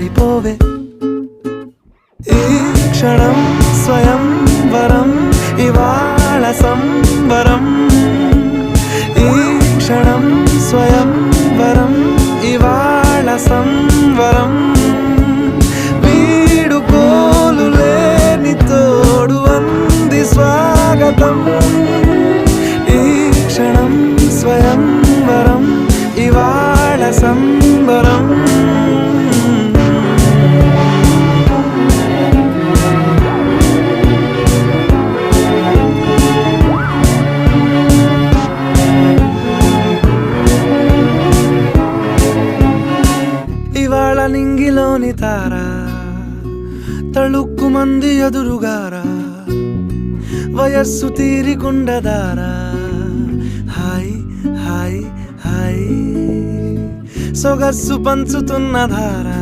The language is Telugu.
పడిపోవే ఈ క్షణం స్వయంవరం ఇవాళ సంబరం ఈ క్షణం స్వయంవరం ఇవాళ సంవరం వీడుకోలు లేని తోడు అంది స్వాగతం ఈ క్షణం స్వయంవరం ఇవాళ సంబరం ఇవాళ నింగిలోని తార తళుక్కు మంది ఎదురుగారా వయస్సు తీరికుండదారా హాయ్ హాయ్ హాయ్ సొగస్సు పంచుతున్న ధారా